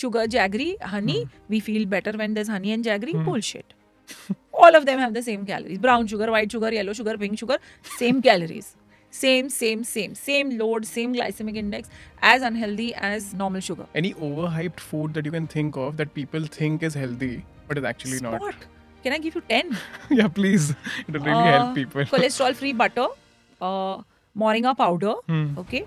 sugar, jaggery, honey. We feel better when there's honey and jaggery. Bullshit. All of them have the same calories. Brown sugar, white sugar, yellow sugar, pink sugar, same calories. Same load, same glycemic index, as unhealthy as normal sugar. Any overhyped food that you can think of that people think is healthy, but is actually not? Spot. Can I give you 10? Yeah, please. It'll really help people. Cholesterol-free butter, moringa powder, okay,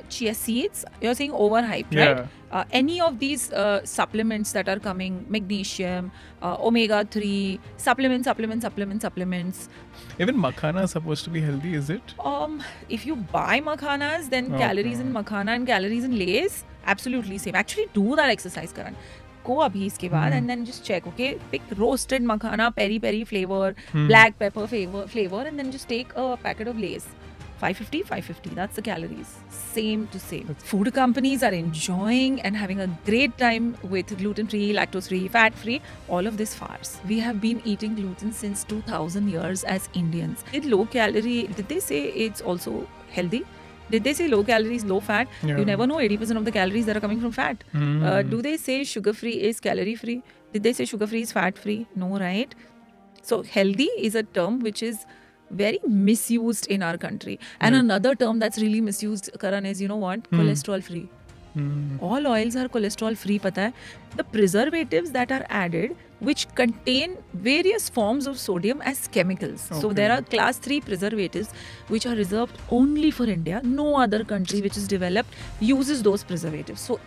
chia seeds. You're saying overhyped, right? Any of these supplements that are coming, magnesium, omega-3, supplements. Even makhana is supposed to be healthy, is it? If you buy makhanas, then calories in makhana and calories in Lay's, absolutely same. Actually, do that exercise, Karan. Go abhi iske baad and then just check, okay? Pick roasted makhana, peri flavor, black pepper flavor, and then just take a packet of Lay's. 550, that's the calories. Same to same. Food companies are enjoying and having a great time with gluten-free, lactose-free, fat-free, all of this farce. We have been eating gluten since 2000 years as Indians. Did they say it's also healthy? Did they say low calories, low fat? Yeah. You never know 80% of the calories that are coming from fat. Do they say sugar-free is calorie-free? Did they say sugar-free is fat-free? No, right? So healthy is a term which is very misused in our country. And another term that's really misused, Karan, is, you know what? Cholesterol-free. All oils are cholesterol-free, pata hai? The preservatives that are added, which contain various forms of sodium as chemicals. So there are class 3 preservatives which are reserved only for India. No other country which is developed uses those preservatives. So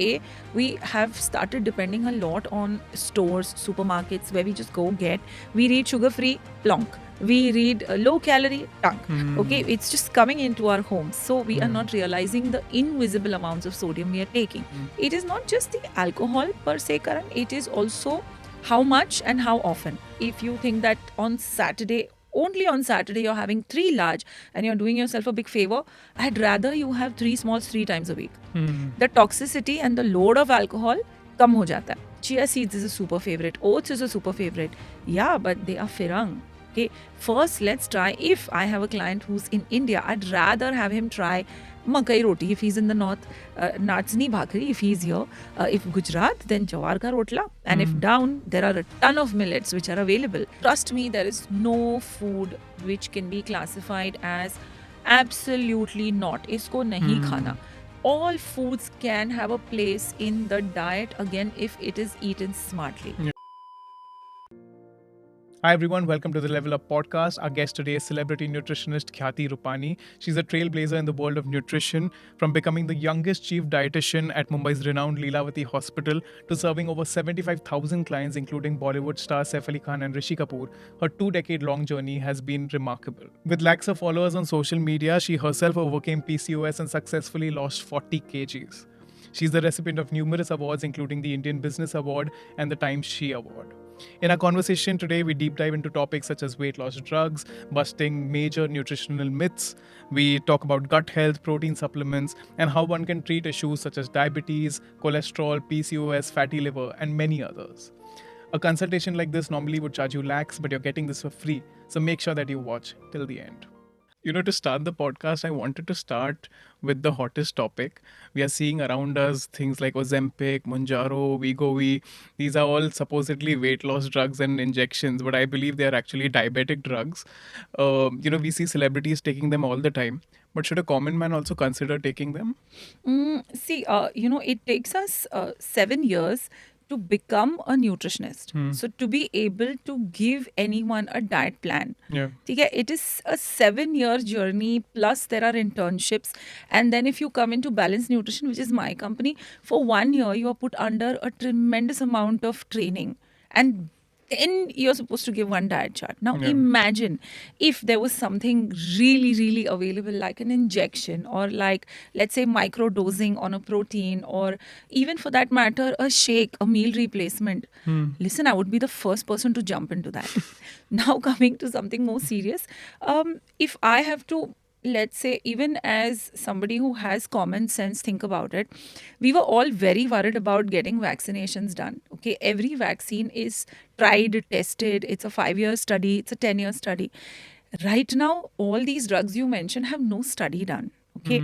we have started depending a lot on stores, supermarkets, where we just go get. We read sugar-free, plonk. We read low calorie, tunk. Okay, it's just coming into our homes. So we are not realizing the invisible amounts of sodium we are taking. It is not just the alcohol per se, Karan. It is also how much and how often. If you think that only on Saturday you're having 3 large and you're doing yourself a big favor, I'd rather you have 3 smalls 3 times a week. The toxicity and the load of alcohol kam ho jata hai. Chia seeds is a super favorite. Oats is a super favorite. Yeah, but they are firang. Okay, first let's try. If I have a client who's in India, I'd rather have him try makai roti if he's in the north, nachni bhakri if he's here, if Gujarat, then jawar ka rotla, and if down, there are a ton of millets which are available. Trust me, there is no food which can be classified as absolutely not. Isko nahi khana. All foods can have a place in the diet, again, if it is eaten smartly. Hi everyone, welcome to the Level Up podcast. Our guest today is celebrity nutritionist Khyati Rupani. She's a trailblazer in the world of nutrition, from becoming the youngest chief dietitian at Mumbai's renowned Leelavati Hospital to serving over 75,000 clients, including Bollywood stars Saif Ali Khan and Rishi Kapoor. Her 2-decade-long journey has been remarkable. With lakhs of followers on social media, she herself overcame PCOS and successfully lost 40 kgs. She's the recipient of numerous awards, including the Indian Business Award and the Times She Award. In our conversation today, we deep dive into topics such as weight loss drugs, busting major nutritional myths. We talk about gut health, protein supplements, and how one can treat issues such as diabetes, cholesterol, PCOS, fatty liver, and many others. A consultation like this normally would charge you lakhs, but you're getting this for free. So make sure that you watch till the end. To start the podcast, I wanted to start with the hottest topic. We are seeing around us things like Ozempic, Mounjaro, Wegovy. These are all supposedly weight loss drugs and injections, but I believe they are actually diabetic drugs. We see celebrities taking them all the time. But should a common man also consider taking them? It takes us 7 years to become a nutritionist. So to be able to give anyone a diet plan. Yeah. It is a 7-year journey, plus there are internships. And then if you come into Balanced Nutrition, which is my company, for 1 year you are put under a tremendous amount of training. And then you're supposed to give one diet chart. Now imagine if there was something really, really available, like an injection, or like, let's say, micro dosing on a protein, or even for that matter, a shake, a meal replacement. Listen, I would be the first person to jump into that. Now coming to something more serious, if I have to, let's say, even as somebody who has common sense, think about it. We were all very worried about getting vaccinations done. Okay, every vaccine is tried, tested. It's a 5-year study. It's a 10-year study. Right now, all these drugs you mentioned have no study done. Okay,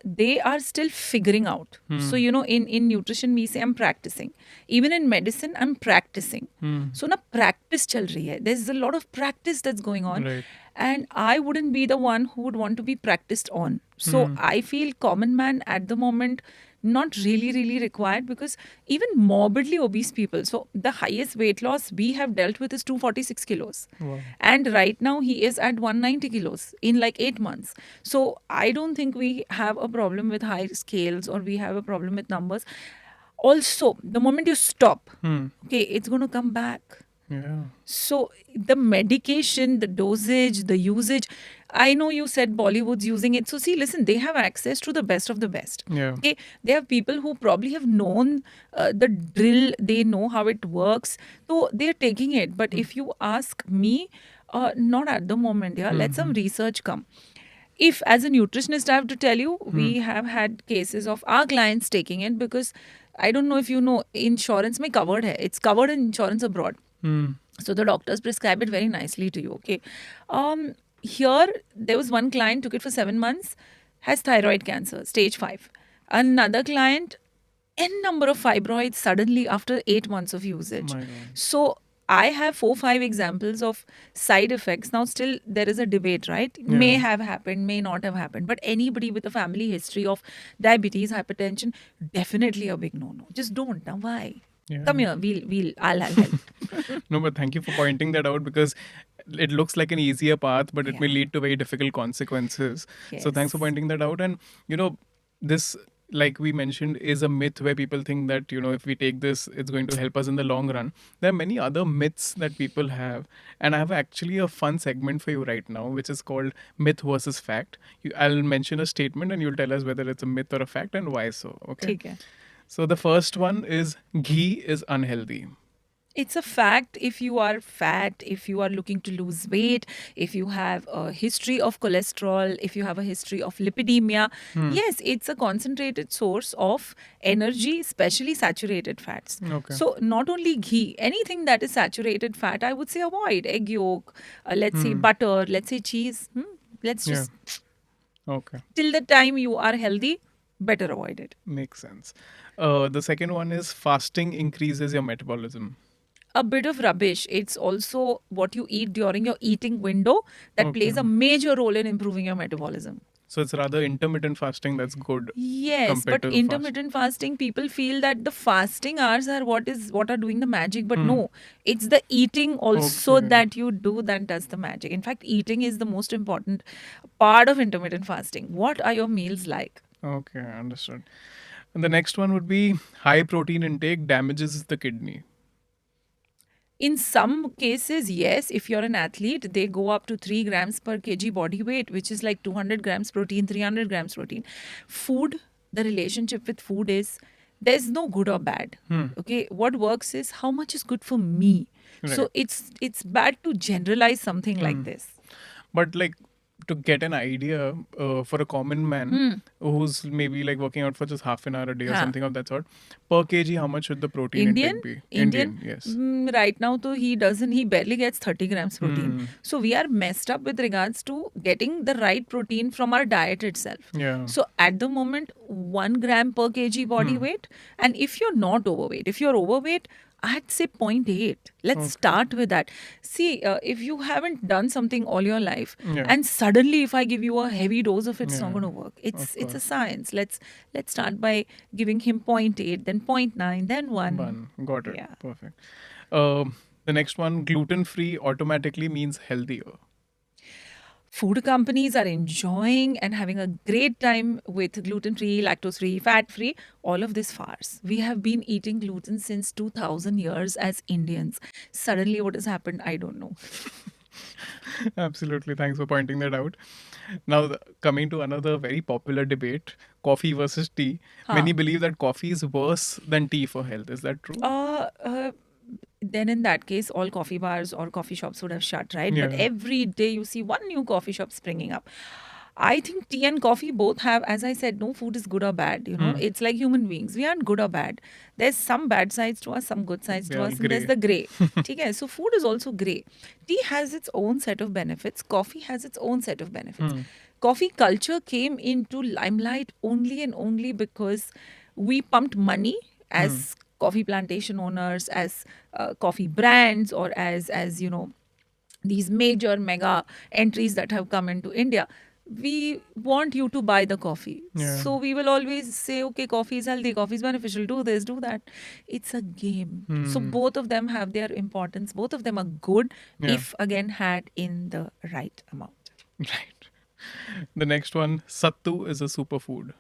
they are still figuring out. So in nutrition we say I'm practicing. Even in medicine I'm practicing. So na practice chal rahi hai. There's a lot of practice that's going on. Right. And I wouldn't be the one who would want to be practiced on. So I feel common man at the moment not really required, because even morbidly obese people, so the highest weight loss we have dealt with is 246 kilos. Wow. And right now he is at 190 kilos in like 8 months. So I don't think we have a problem with high scales or we have a problem with numbers. Also, the moment you stop, okay, it's going to come back. Yeah. So the medication, the dosage, the usage, I know you said Bollywood's using it. So see, listen, they have access to the best of the best. Yeah. Okay, they have people who probably have known the drill. They know how it works. So they're taking it. But if you ask me, not at the moment. Yeah, let some research come. If as a nutritionist, I have to tell you, we have had cases of our clients taking it, because I don't know if you know, insurance mein covered hai. It's covered in insurance abroad. So the doctors prescribe it very nicely to you. Okay. Here there was one client took it for 7 months, has thyroid cancer, stage 5. Another client, n number of fibroids suddenly after 8 months of usage. My God. So I have 4-5 examples of side effects. Now still there is a debate, right? May have happened, may not have happened. But anybody with a family history of diabetes, hypertension, definitely a big no-no. Just don't. Now why? Yeah. Come here, I'll help. No, but thank you for pointing that out, because it looks like an easier path, but it may Yeah. lead to very difficult consequences. So thanks for Yes. pointing that out. And, this, like we mentioned, is a myth where people think that, if we take this, it's going to help us in the long run. There are many other myths that people have. And I have actually a fun segment for you right now, which is called Myth versus Fact. I'll mention a statement and you'll tell us whether it's a myth or a fact and why so. Okay. Okay. So the first one is ghee is unhealthy. It's a fact. If you are fat, if you are looking to lose weight, if you have a history of cholesterol, if you have a history of lipidemia, yes, it's a concentrated source of energy, especially saturated fats. Okay. So not only ghee, anything that is saturated fat, I would say avoid. Egg yolk, let's say butter, let's say cheese. Let's just, Okay. till the time you are healthy, better avoid it. Makes sense. The second one is fasting increases your metabolism. A bit of rubbish. It's also what you eat during your eating window that plays a major role in improving your metabolism. So it's rather intermittent fasting that's good. Yes, Compared but to intermittent fasting, people feel that the fasting hours are what are doing the magic, but no, it's the eating also Okay. that you do that does the magic. In fact, eating is the most important part of intermittent fasting. What are your meals like? Okay, understood. And the next one would be high protein intake damages the kidney. In some cases, yes, if you're an athlete, they go up to 3 grams per kg body weight, which is like 200 grams protein, 300 grams protein. Food, the relationship with food is there's no good or bad. Okay, what works is how much is good for me. So Right. it's bad to generalize something like this. But like to get an idea for a common man who's maybe like working out for just half an hour a day or Huh. something of that sort, per kg, how much should the protein Indian? intake be? Indian? Yes. Right now, though, he barely gets 30 grams protein. So we are messed up with regards to getting the right protein from our diet itself. Yeah. So at the moment, 1 gram per kg body weight. And if you're not overweight, if you're overweight, I'd say 0.8. Let's start with that. See, if you haven't done something all your life, Yeah. and suddenly if I give you a heavy dose of it, it's not Yeah. going to work. It's a course. science. Let's start by giving him 0.8, then 0.9, then 1. One. Got it. Yeah. Perfect. The next one, gluten-free automatically means healthier. Food companies are enjoying and having a great time with gluten-free, lactose-free, fat-free, all of this farce. We have been eating gluten since 2000 years as Indians. Suddenly what has happened, I don't know. Absolutely. Thanks for pointing that out. Now, coming to another very popular debate, coffee versus tea. Many believe that coffee is worse than tea for health. Is that true? Then in that case, all coffee bars or coffee shops would have shut, right? But Yeah. every day you see one new coffee shop springing up. I think tea and coffee both have, as I said, no food is good or bad. It's like human beings. We aren't good or bad. There's some bad sides to us, some good sides to Yeah, us, and there's the grey. Okay, so food is also grey. Tea has its own set of benefits. Coffee has its own set of benefits. coffee culture came into limelight only and only because we pumped money as coffee plantation owners, as coffee brands, or as these major mega entries that have come into India. We want you to buy the coffee. Yeah. So we will always say, okay, coffee is healthy, coffee is beneficial, do this, do that. It's a game. So both of them have their importance. Both of them are good if, again, had in the right amount. Right. The next one, sattu is a superfood.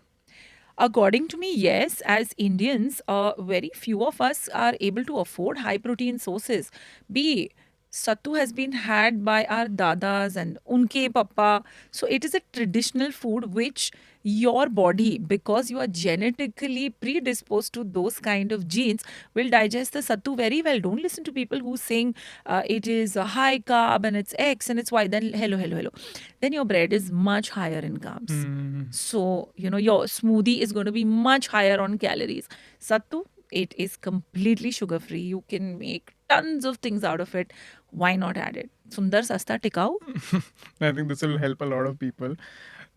According to me, yes. As Indians, very few of us are able to afford high protein sources. B. Sattu has been had by our dadas and unke papa. So it is a traditional food which your body, because you are genetically predisposed to those kind of genes, will digest the sattu very well. Don't listen to people who saying it is a high carb and it's X and it's Y. Then hello. Then your bread is much higher in carbs. So, your smoothie is going to be much higher on calories. Sattu, it is completely sugar free. You can make tons of things out of it. Why not add it? Sundar, sasta, tikau. I think this will help a lot of people.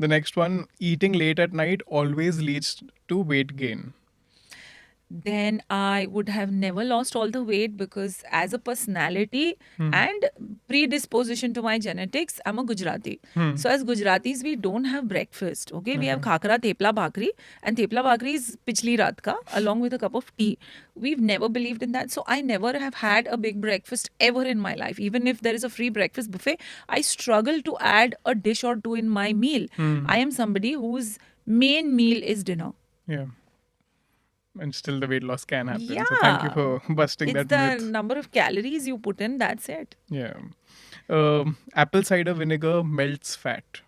The next one, eating late at night always leads to weight gain. Then I would have never lost all the weight because as a personality and predisposition to my genetics, I'm a Gujarati. So as Gujaratis, we don't have breakfast. Okay, we have khakra, tepla bhakri, and tepla bhakri is pichli raat ka along with a cup of tea. We've never believed in that. So I never have had a big breakfast ever in my life. Even if there is a free breakfast buffet, I struggle to add a dish or two in my meal. I am somebody whose main meal is dinner. Yeah. And still the weight loss can happen. Yeah. So thank you for busting It's that the myth. number of calories you put in, that's it. Yeah. Apple cider vinegar melts fat.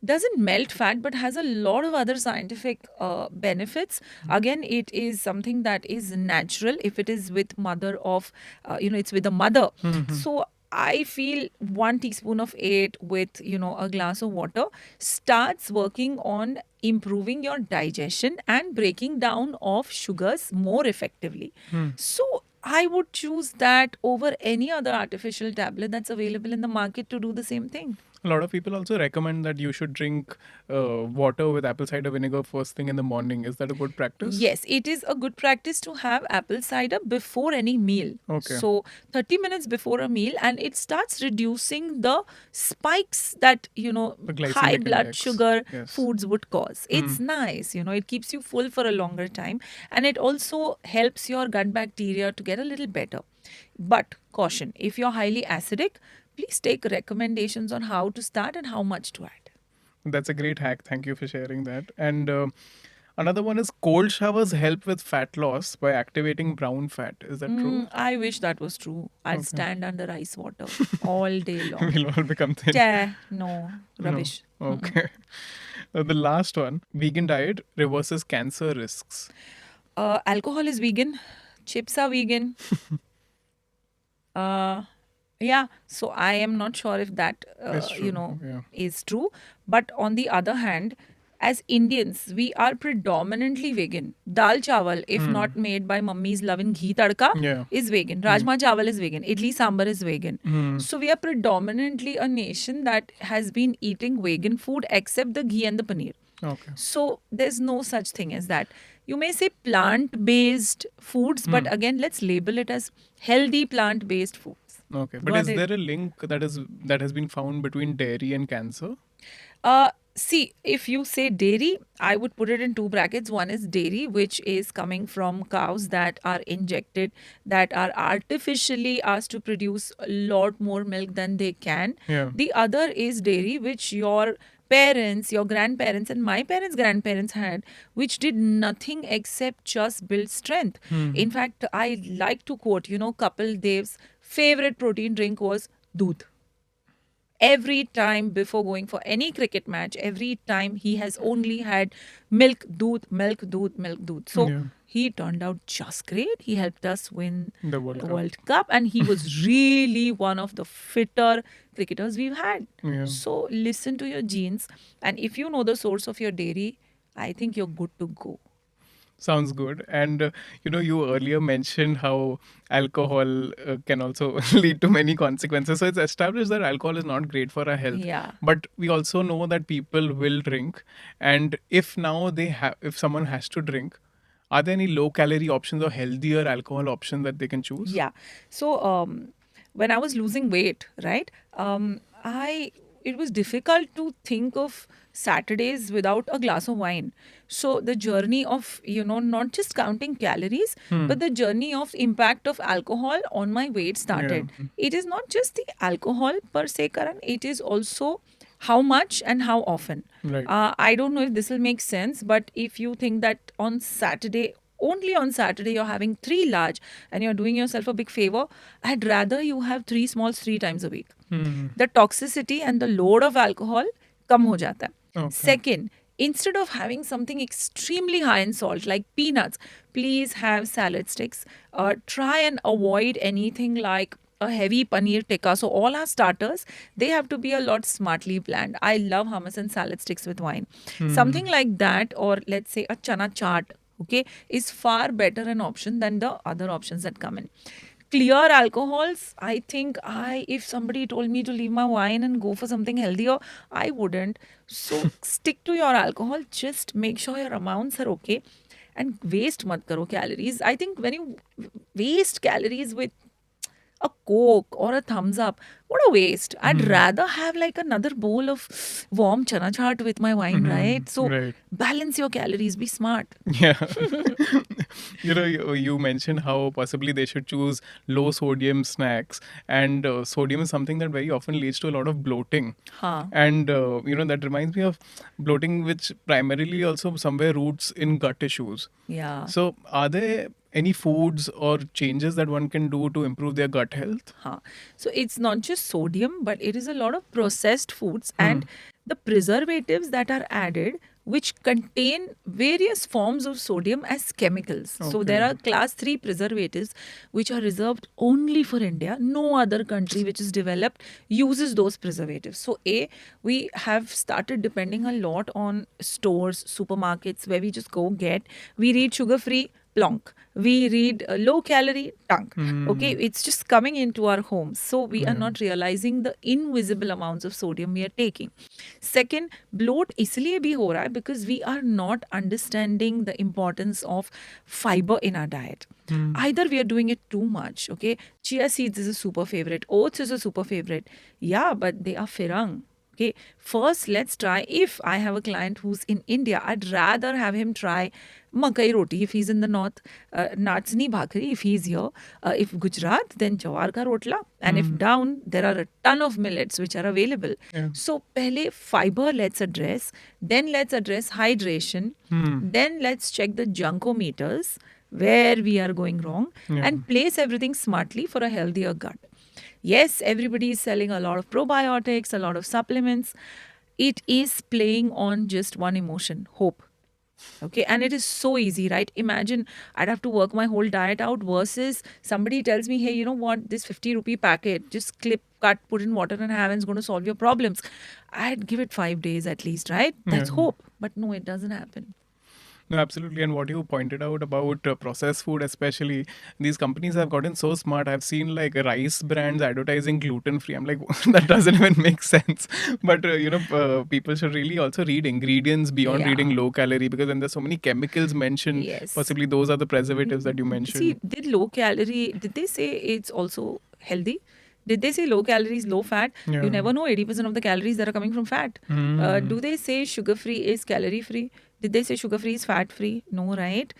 Doesn't melt fat but has a lot of other scientific benefits. Again, it is something that is natural if it is with mother of it's with the mother. So I feel 1 teaspoon of it with a glass of water starts working on improving your digestion and breaking down of sugars more effectively. So I would choose that over any other artificial tablet that's available in the market to do the same thing. A lot of people also recommend that you should drink water with apple cider vinegar first thing in the morning. Is that a good practice? Yes, it is a good practice to have apple cider before any meal. Okay. So 30 minutes before a meal, and it starts reducing the spikes that, glycemic high blood index. sugar Yes. foods would cause. It's nice, it keeps you full for a longer time, and it also helps your gut bacteria to get a little better. But caution, if you're highly acidic, please take recommendations on how to start and how much to add. That's a great hack. Thank you for sharing that. And another one is cold showers help with fat loss by activating brown fat. Is that true? I wish that was true. I'd stand under ice water all day long. We'll all become thin. No, rubbish. Okay. The last one, vegan diet reverses cancer risks. Alcohol is vegan. Chips are vegan. Yeah, so I am not sure if that It's true, yeah. is true. But on the other hand, as Indians, we are predominantly vegan. Dal chawal, if not made by mummy's loving ghee tadka, Yeah. is vegan. Rajma chawal is vegan. Idli sambar is vegan. So we are predominantly a nation that has been eating vegan food except the ghee and the paneer. Okay. So there's no such thing as that. You may say plant-based foods, but again, let's label it as healthy plant-based foods. Okay. But Go is ahead. there a link that has been found between dairy and cancer? See, if you say dairy, I would put it in two brackets. One is dairy, which is coming from cows that are injected, that are artificially asked to produce a lot more milk than they can. Yeah. The other is dairy, which your parents, your grandparents, and my parents' grandparents had, which did nothing except just build strength. In fact, I like to quote, Kapil Dev's favorite protein drink was doodh. Every time before going for any cricket match, every time he has only had milk, doodh, milk, doodh, milk, doodh. So Yeah. he turned out just great. He helped us win The World Cup. World Cup, and he was really one of the fitter cricketers we've had. Yeah. So listen to your genes, and if you know the source of your dairy, I think you're good to go. Sounds good. And you earlier mentioned how alcohol can also lead to many consequences. So it's established that alcohol is not great for our health. Yeah. But we also know that people will drink. And if now if someone has to drink, are there any low calorie options or healthier alcohol options that they can choose? Yeah. So when I was losing weight, right? I it was difficult to think of Saturdays without a glass of wine. So the journey of not just counting calories, but the journey of impact of alcohol on my weight started. Yeah. It is not just the alcohol per se, Karan. It is also how much and how often. Right. I don't know if this will make sense, but if you think that on Saturday, only on Saturday, you're having three large and you're doing yourself a big favor, I'd rather you have three smalls 3 times a week. The toxicity and the load of alcohol come ho jata hai. Okay. Second, instead of having something extremely high in salt like peanuts, please have salad sticks. Try and avoid anything like a heavy paneer tikka. So all our starters, they have to be a lot smartly planned. I love hummus and salad sticks with wine. Something like that, or let's say a chana chaat, okay, is far better an option than the other options that come in. Clear alcohols, I think if somebody told me to leave my wine and go for something healthier, I wouldn't. So stick to your alcohol. Just make sure your amounts are okay, and waste mat karo calories. I think when you waste calories with a Coke or a thumbs up, what a waste. I'd rather have like another bowl of warm chana chaat with my wine, right? So Right. balance your calories, be smart. Yeah. You mentioned how possibly they should choose low sodium snacks, and sodium is something that very often leads to a lot of bloating. Huh. And that reminds me of bloating, which primarily also somewhere roots in gut issues. Yeah. So, are there any foods or changes that one can do to improve their gut health? Huh. So it's not just sodium, but it is a lot of processed foods and the preservatives that are added, which contain various forms of sodium as chemicals. So there are class 3 preservatives which are reserved only for India. No other country which is developed uses those preservatives. So we have started depending a lot on stores, supermarkets where we just go get. We read sugar free, plonk. We read low calorie, tunk. Okay, it's just coming into our homes. So we are not realizing the invisible amounts of sodium we are taking. Second, bloat इसलिए भी हो रहा है because we are not understanding the importance of fiber in our diet. Either we are doing it too much, okay? Chia seeds is a super favorite. Oats is a super favorite. Yeah, but they are firang. Okay, first let's try. If I have a client who's in India, I'd rather have him try makai roti if he's in the north, nachni bhakri if he's here, if Gujarat, then jawar ka rotla, and if down, there are a ton of millets which are available. So, pehle fiber let's address, then let's address hydration, then let's check the junkometers where we are going wrong and place everything smartly for a healthier gut. Yes, everybody is selling a lot of probiotics, a lot of supplements. It is playing on just one emotion, hope. Okay, and it is so easy, right? Imagine I'd have to work my whole diet out versus somebody tells me, hey, you know what, this 50 rupee packet, just clip, cut, put in water and have, and it's going to solve your problems. I'd give it 5 days at least, right? That's hope. But no, it doesn't happen. No, absolutely. And what you pointed out about processed food, especially, these companies have gotten so smart. I've seen like rice brands advertising gluten free. I'm like, that doesn't even make sense. But, people should really also read ingredients beyond reading low calorie, because then there's so many chemicals mentioned. Yes. Possibly those are the preservatives that you mentioned. See, did low calorie, did they say it's also healthy? Did they say low calories, low fat? Yeah. You never know 80% of the calories that are coming from fat. Do they say sugar free is calorie free? Did they say sugar free is fat free? No, right?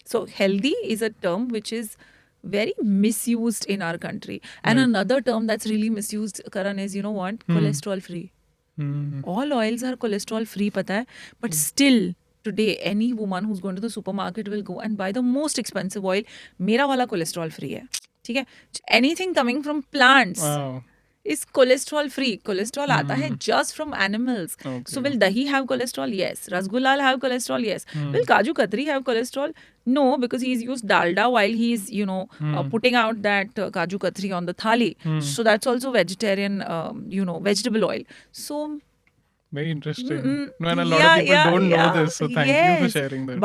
So healthy is a term which is very misused in our country. And another term that's really misused, Karan, is, you know what? Cholesterol free. All oils are cholesterol free, pata hai? But still, today, any woman who's going to the supermarket will go and buy the most expensive oil. Mera wala cholesterol free hai. ठीक है? Anything coming from plants Wow. is cholesterol free. Cholesterol aata hai just from animals. So will dahi have cholesterol? Yes. Rasgulla have cholesterol? Yes. Will Kaju Katri have cholesterol? No, because he's used dalda while he's, putting out that Kaju Katri on the thali. So that's also vegetarian, vegetable oil. So Very interesting. Mm, No, and a lot of people don't know yeah. this, so thank you for Yes. sharing that.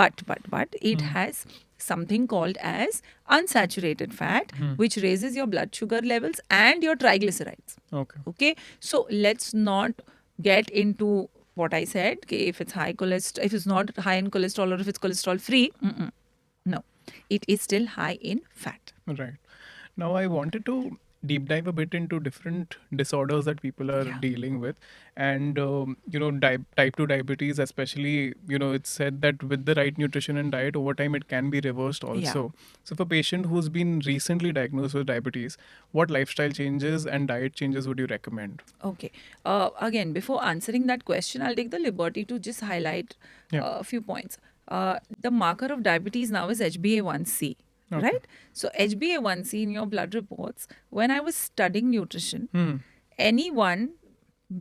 But it has something called as unsaturated fat, which raises your blood sugar levels and your triglycerides. Okay. Okay. So let's not get into what I said. Okay, if it's high cholesterol, if it's not high in cholesterol, or if it's cholesterol free, no, it is still high in fat. Right. Now, I wanted to deep dive a bit into different disorders that people are Yeah. dealing with. And, type 2 diabetes, especially, it's said that with the right nutrition and diet, over time, it can be reversed also. So, for a patient who's been recently diagnosed with diabetes, what lifestyle changes and diet changes would you recommend? Okay. Again, before answering that question, I'll take the liberty to just highlight Yeah. a few points. The marker of diabetes now is HbA1c, Okay. right? So, HbA1c in your blood reports, when I was studying nutrition, anyone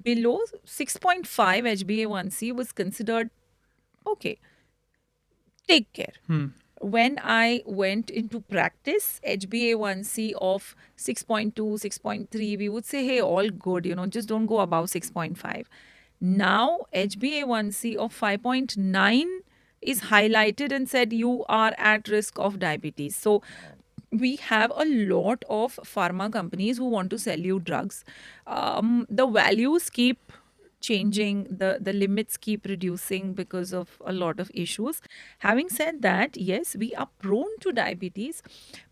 below 6.5 HbA1c was considered okay. Take care. When I went into practice, HbA1c of 6.2, 6.3, we would say, hey, all good, just don't go above 6.5. Now, HbA1c of 5.9 is highlighted and said you are at risk of diabetes. So, we have a lot of pharma companies who want to sell you drugs. The values keep changing, the limits keep reducing because of a lot of issues. Having said that, yes, we are prone to diabetes.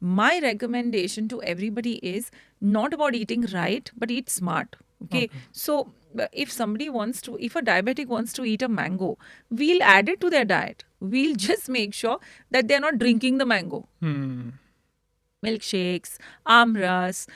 My recommendation to everybody is not about eating right, but eat smart. Okay. So if if a diabetic wants to eat a mango, we'll add it to their diet. We'll just make sure that they're not drinking the mango. Milkshakes, amras,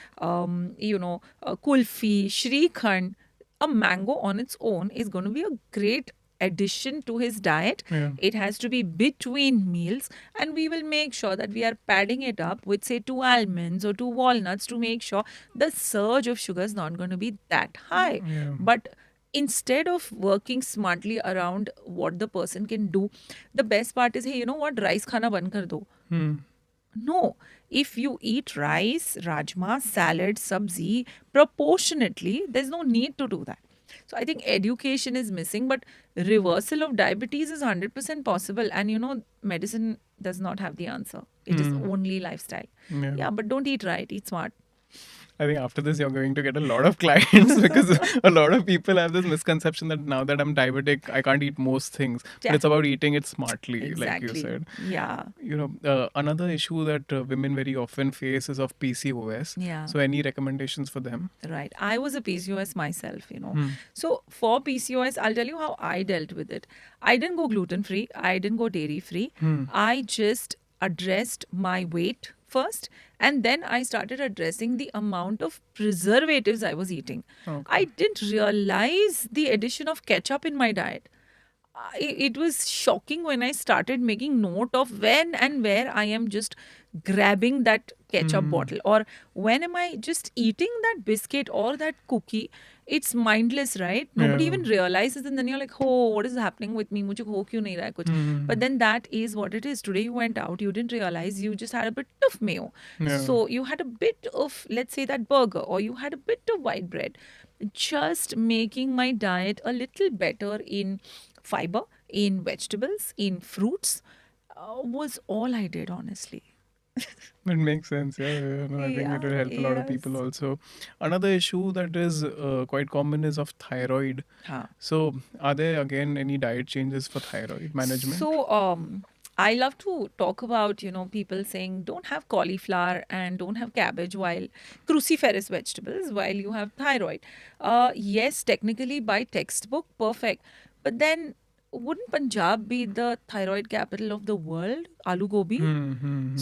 kulfi, shrikhand. A mango on its own is going to be a great addition to his diet. Yeah. It has to be between meals, and we will make sure that we are padding it up with, say, 2 almonds or 2 walnuts to make sure the surge of sugar is not going to be that high. Yeah. But instead of working smartly around what the person can do, the best part is, hey, you know what, rice khana ban kar do. No, if you eat rice, rajma, salad, sabzi proportionately, there's no need to do that. So I think education is missing, but reversal of diabetes is 100% possible. And medicine does not have the answer. It is only lifestyle. Yeah, but don't eat right, eat smart. I think after this, you're going to get a lot of clients because a lot of people have this misconception that now that I'm diabetic, I can't eat most things. But it's about eating it smartly, like you Exactly. said. Yeah. Another issue that women very often face is of PCOS. Yeah. So, any recommendations for them? Right. I was a PCOS myself. So for PCOS, I'll tell you how I dealt with it. I didn't go gluten free. I didn't go dairy free. I just addressed my weight first, and then I started addressing the amount of preservatives I was eating. Okay. I didn't realize the addition of ketchup in my diet. It was shocking when I started making note of when and where I am just grabbing that ketchup bottle, or when am I just eating that biscuit or that cookie. It's mindless, right? Nobody Yeah. even realizes, and then you're like, oh, what is happening with me? Mujhe ho kyun nahi raha hai kuch? But then that is what it is. Today you went out, you didn't realize, you just had a bit of mayo. Yeah. So you had a bit of, let's say, that burger, or you had a bit of white bread. Just making my diet a little better in fiber, in vegetables, in fruits, was all I did, honestly. It makes sense. Yeah. No, I think it will help a lot of people Yes. also. Another issue that is quite common is of thyroid. Huh. So, are there again any diet changes for thyroid management? So, I love to talk about, people saying don't have cauliflower and don't have cabbage while cruciferous vegetables while you have thyroid. Yes, technically by textbook, perfect. But then wouldn't Punjab be the thyroid capital of the world? Aloo gobi?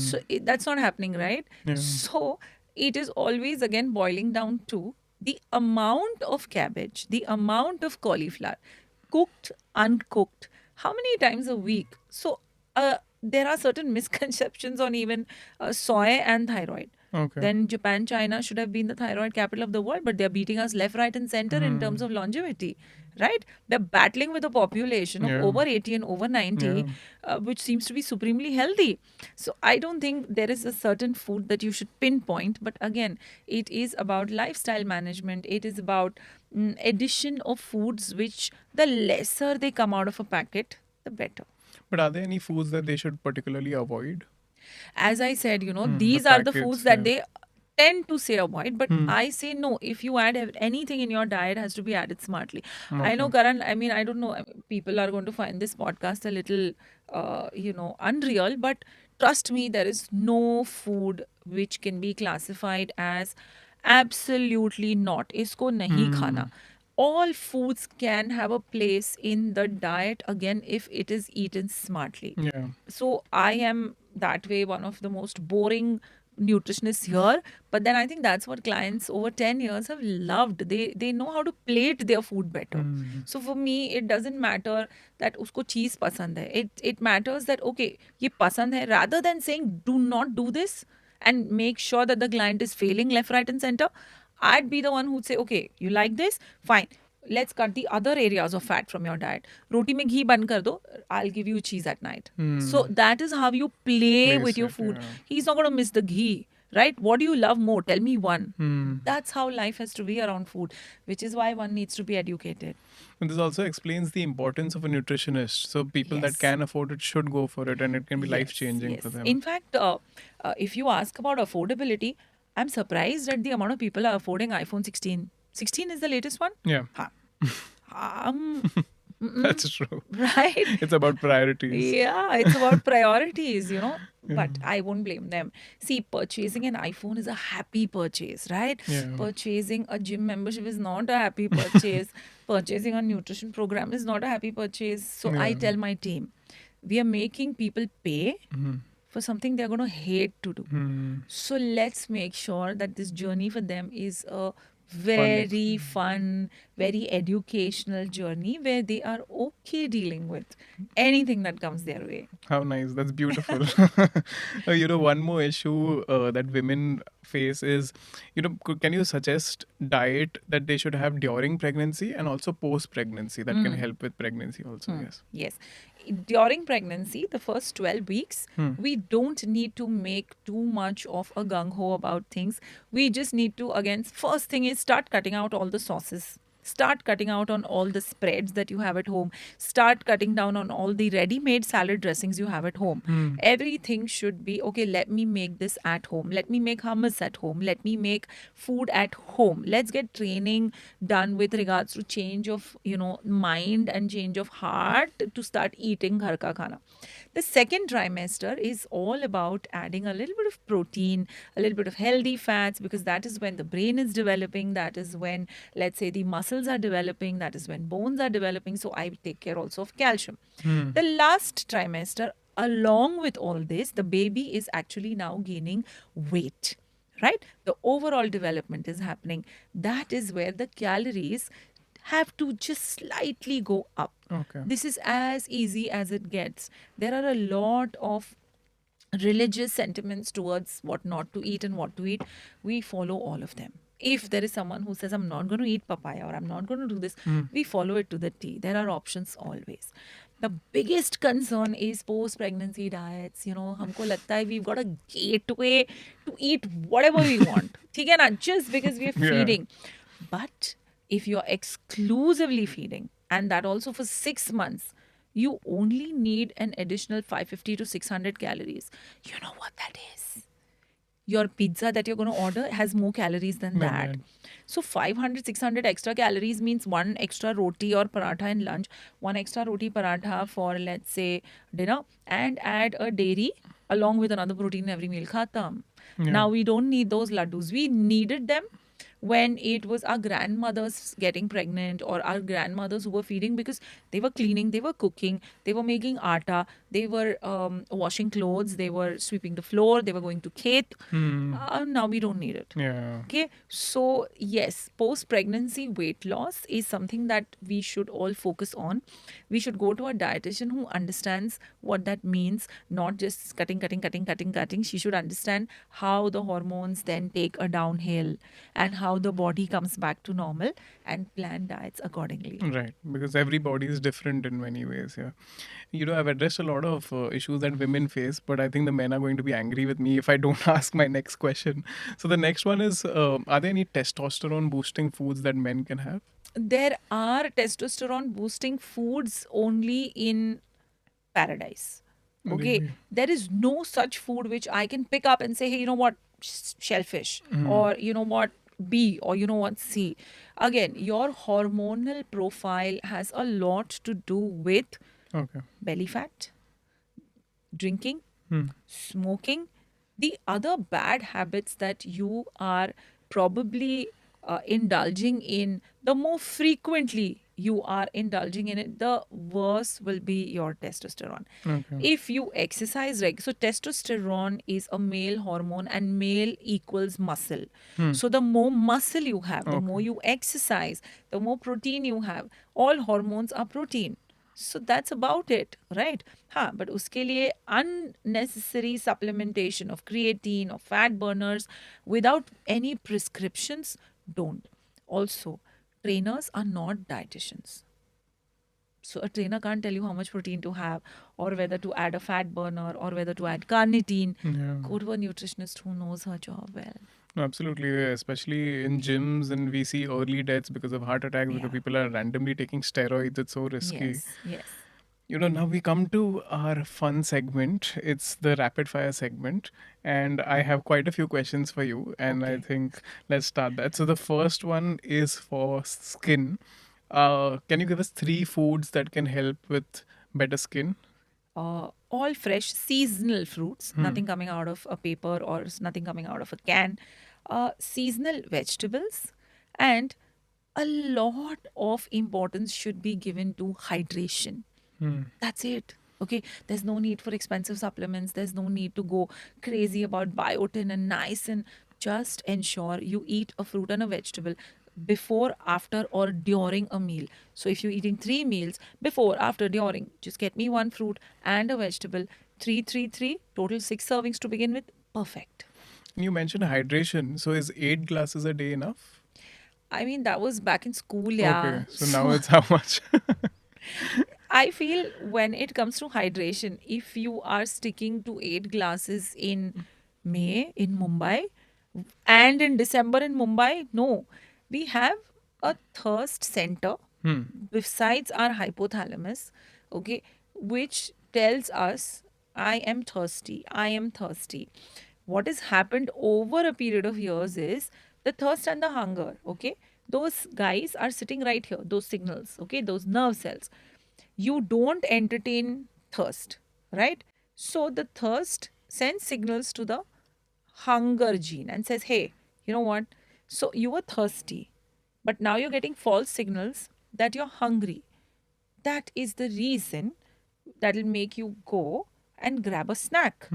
So that's not happening, right? Yeah. So it is always again boiling down to the amount of cabbage, the amount of cauliflower, cooked, uncooked, how many times a week. So there are certain misconceptions on even soy and thyroid. Okay. Then Japan, China should have been the thyroid capital of the world, but they're beating us left, right, and center in terms of longevity, right? They're battling with a population of Yeah. over 80 and over 90, Yeah. which seems to be supremely healthy. So I don't think there is a certain food that you should pinpoint, but again, it is about lifestyle management. It is about addition of foods which the lesser they come out of a packet, the better. But are there any foods that they should particularly avoid? As I said, the these are the packets, foods that yeah. they tend to say avoid, but I say no. If you add anything in your diet, has to be added smartly. I know, Karan. I mean, I don't know. People are going to find this podcast a little, unreal. But trust me, there is no food which can be classified as absolutely not. Isko nahi khana. All foods can have a place in the diet again if it is eaten smartly. Yeah. So I am that way one of the most boring nutritionists here, but then I think that's what clients over 10 years have loved. They know how to plate their food better. So for me it doesn't matter that usko cheese pasand hai. It matters that okay, ye pasand hai, rather than saying do not do this and make sure that the client is failing left, right, and center. I'd be the one who'd say, okay, you like this? Fine. Let's cut the other areas of fat from your diet. Roti mein ghee band kar do. I'll give you cheese at night. So that is how you play Place with your it, food. yeah. He's not going to miss the ghee, right? What do you love more? Tell me one. That's how life has to be around food, which is why one needs to be educated. And this also explains the importance of a nutritionist. So people Yes. that can afford it should go for it, and it can be life changing Yes. for them. In fact, if you ask about affordability, I'm surprised at the amount of people are affording iPhone 16. 16 is the latest one? Yeah. Huh. That's true. Right? It's about priorities. Yeah, it's about priorities. But I won't blame them. See, purchasing an iPhone is a happy purchase, right? Yeah. Purchasing a gym membership is not a happy purchase. Purchasing a nutrition program is not a happy purchase. So I Yeah. tell my team, we are making people pay for something they're going to hate to do. So let's make sure that this journey for them is a very fun, very educational journey where they are okay dealing with anything that comes their way. How nice. That's beautiful. One more issue that women face is, can you suggest diet that they should have during pregnancy and also post pregnancy that can help with pregnancy also? Yes. Yes. During pregnancy, the first 12 weeks, we don't need to make too much of a gung ho about things. We just need to, again, first thing is start cutting out all the sauces. Start cutting out on all the spreads that you have at home. Start cutting down on all the ready-made salad dressings you have at home. Everything should be, okay, let me make this at home. Let me make hummus at home. Let me make food at home. Let's get training done with regards to change of, mind and change of heart to start eating ghar ka khana. The second trimester is all about adding a little bit of protein, a little bit of healthy fats, because that is when the brain is developing. That is when, let's say, the muscles are developing. That is when bones are developing. So I take care also of calcium. The last trimester, along with all this, the baby is actually now gaining weight, right? The overall development is happening. That is where the calories have to just slightly go up. Okay. This is as easy as it gets. There are a lot of religious sentiments towards what not to eat and what to eat. We follow all of them. If there is someone who says, I'm not going to eat papaya or I'm not going to do this, we follow it to the T. There are options always. The biggest concern is post-pregnancy diets. हमको लगता है we've got a gateway to eat whatever we want. ठीक है ना? Just because we are Yeah. feeding. But if you're exclusively feeding, and that also for 6 months, you only need an additional 550 to 600 calories. You know what that is? Your pizza that you're going to order has more calories than that. So 500, 600 extra calories means one extra roti or paratha in lunch, one extra roti paratha for, let's say, dinner, and add a dairy along with another protein in every meal. Khatam. Yeah. Now we don't need those laddus. We needed them when it was our grandmothers getting pregnant or our grandmothers who were feeding, because they were cleaning, they were cooking, they were making atta, they were washing clothes, they were sweeping the floor, they were going to khet. Now we don't need it. Yeah. Okay, so yes, post pregnancy weight loss is something that we should all focus on. We should go to a dietitian who understands what that means, not just cutting. She should understand how the hormones then take a downhill and how the body comes back to normal, and plan diets accordingly. Right, because every body is different in many ways. Yeah, I've addressed a lot of issues that women face, but I think the men are going to be angry with me if I don't ask my next question. So the next one is: are there any testosterone boosting foods that men can have? There are testosterone boosting foods only in paradise. Okay, Really? there is no such food which I can pick up and say, hey, you know what, shellfish, or you know what, bee, or you know what, sea. Again, your hormonal profile has a lot to do with Okay. belly fat, drinking, Hmm. smoking, the other bad habits that you are probably indulging in. The more frequently you are indulging in it, the worse will be your testosterone. Okay. If you exercise so testosterone is a male hormone, and male equals muscle. So the more muscle you have, the more Okay. you exercise, the more protein you have. All hormones are protein. So that's about it, right? But uske liye unnecessary supplementation of creatine or fat burners without any prescriptions, don't. Also, trainers are not dietitians. So a trainer can't tell you how much protein to have, or whether to add a fat burner, or whether to add carnitine. Yeah. Go to a nutritionist who knows her job well. No, absolutely, yeah, especially in gyms, and we see early deaths because of heart attacks because Yeah. people are randomly taking steroids. It's so risky. Yes. Now we come to our fun segment. It's the rapid fire segment, and I have quite a few questions for you. And I Okay. think let's start that. So the first one is for skin. Can you give us 3 foods that can help with better skin? All fresh seasonal fruits, nothing coming out of a paper or nothing coming out of a can. Seasonal vegetables, and a lot of importance should be given to hydration. That's it. Okay, there's no need for expensive supplements. There's no need to go crazy about biotin and niacin. Just ensure you eat a fruit and a vegetable before, after, or during a meal. So if you're eating 3 meals, before, after, during, just get me 1 fruit and a vegetable. 3, total 6 servings to begin with. Perfect. You mentioned hydration. So is 8 glasses a day enough? I mean, that was back in school, yeah. Okay, so now it's how much? I feel when it comes to hydration, if you are sticking to 8 glasses in May in Mumbai and in December in Mumbai, no. We have a thirst center besides our hypothalamus, okay, which tells us, I am thirsty, I am thirsty. What has happened over a period of years is the thirst and the hunger, okay, those guys are sitting right here, those signals, okay, those nerve cells. You don't entertain thirst, right? So the thirst sends signals to the hunger gene and says, hey, you know what? So you were thirsty, but now you're getting false signals that you're hungry. That is the reason that'll make you go and grab a snack.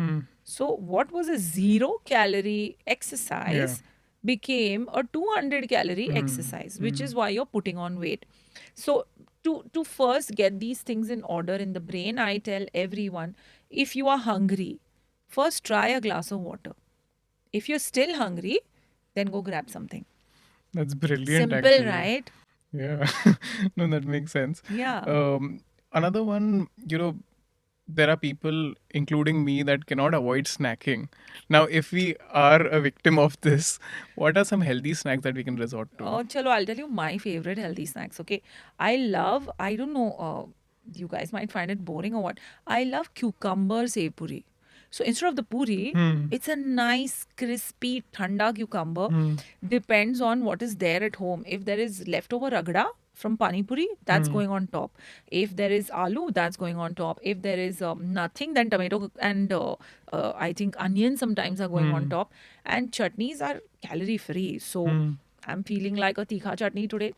So, what was a 0 calorie exercise became a 200 calorie exercise, which is why you're putting on weight. So, to first get these things in order in the brain, I tell everyone, if you are hungry, first try a glass of water. If you're still hungry, then go grab something. That's brilliant. Simple, actually. right? Yeah. No, that makes sense. Yeah. Another one, there are people, including me, that cannot avoid snacking. Now, if we are a victim of this, what are some healthy snacks that we can resort to? Oh, chalo, I'll tell you my favorite healthy snacks. Okay, I don't know, you guys might find it boring or what. I love cucumber sev puri. So instead of the puri, it's a nice, crispy, thanda cucumber. Depends on what is there at home. If there is leftover ragda from pani puri, that's going on top. If there is aloo, that's going on top. If there is nothing, then tomato and I think onion sometimes are going on top. And chutneys are calorie free. So I'm feeling like a tikha chutney today.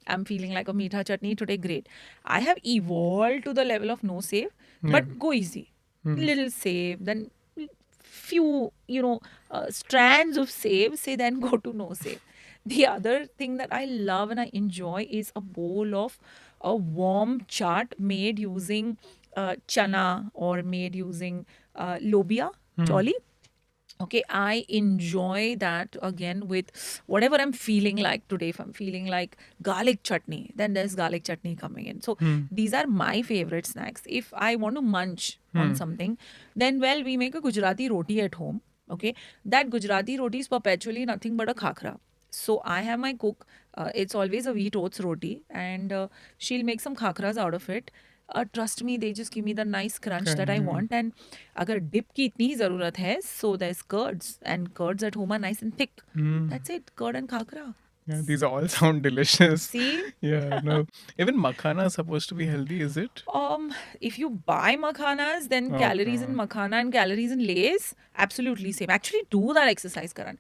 I'm feeling like a meetha chutney today. Great. I have evolved to the level of no save, but go easy. Little save, then few, strands of save, say then go to no save. The other thing that I love and I enjoy is a bowl of a warm chaat made using chana or made using lobia, choli. Okay, I enjoy that again with whatever I'm feeling like today. If I'm feeling like garlic chutney, then there's garlic chutney coming in. So these are my favorite snacks. If I want to munch on something, then well, we make a Gujarati roti at home. Okay, that Gujarati roti is perpetually nothing but a khakra. So I have my cook. It's always a wheat oats roti, and she'll make some khakras out of it. Trust me, they just give me the nice crunch that I want. And अगर dip की इतनी ही ज़रूरत है, so there's curds, and curds at home are nice and thick. That's it, curd and khakra. Yeah, these all sound delicious. See? Yeah, no. Even makhana is supposed to be healthy, is it? If you buy makhanas, then calories in makhana and calories in Lays, absolutely same. Actually, do that exercise, Karan.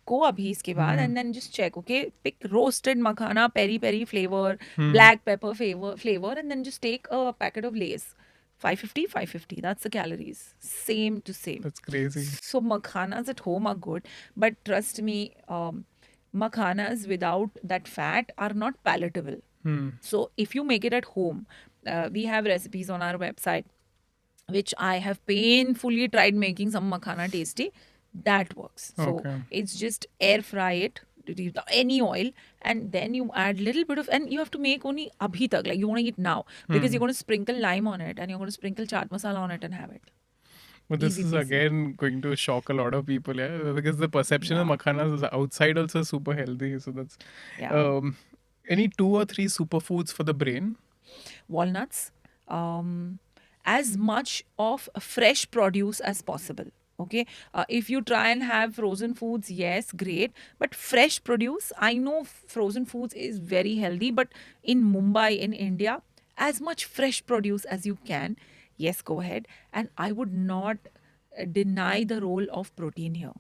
Go abhi iske baad and then just check, okay? Pick roasted makhana, peri-peri flavor, black pepper flavor, and then just take a packet of Lays. 550. That's the calories. Same to same. That's crazy. So makhanas at home are good, but trust me, makhanas without that fat are not palatable. So if you make it at home, we have recipes on our website, which I have painfully tried making some makhana tasty. That works. So Okay. it's just air fry it, any oil, and then you add little bit of, and you have to make only abhi tak, like you want to eat now, because you're going to sprinkle lime on it and you're going to sprinkle chaat masala on it and have it. But this Easy is peasy. again going to shock a lot of people, yeah, because the perception of makhanas is outside also super healthy. So that's Yeah. any 2 or 3 superfoods for the brain. Walnuts, as much of fresh produce as possible. Okay, if you try and have frozen foods, yes, great, but fresh produce, I know frozen foods is very healthy, but in Mumbai, in India, as much fresh produce as you can, yes, go ahead. And I would not deny the role of protein here.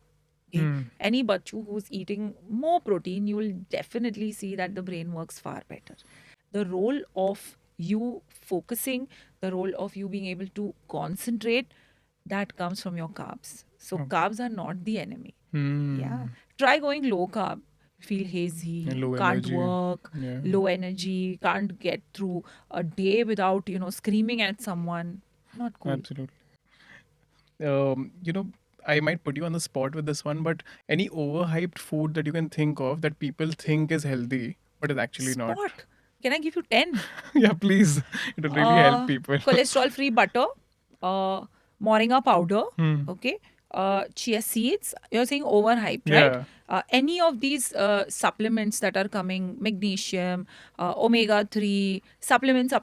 Okay? Any bachu who's eating more protein, you will definitely see that the brain works far better. The role of you focusing, the role of you being able to concentrate, that comes from your carbs. So carbs are not the enemy. Yeah. Try going low carb. Feel hazy, And low can't energy. work, Yeah. low energy, can't get through a day without, screaming at someone. Not cool. Absolutely. I might put you on the spot with this one, but any overhyped food that you can think of that people think is healthy, but is actually not. Spot. Can I give you 10? Yeah, please. It will really help people. Cholesterol free butter, moringa powder, okay, chia seeds. You're saying overhyped, right? Any of these supplements that are coming, magnesium, omega-3, supplements,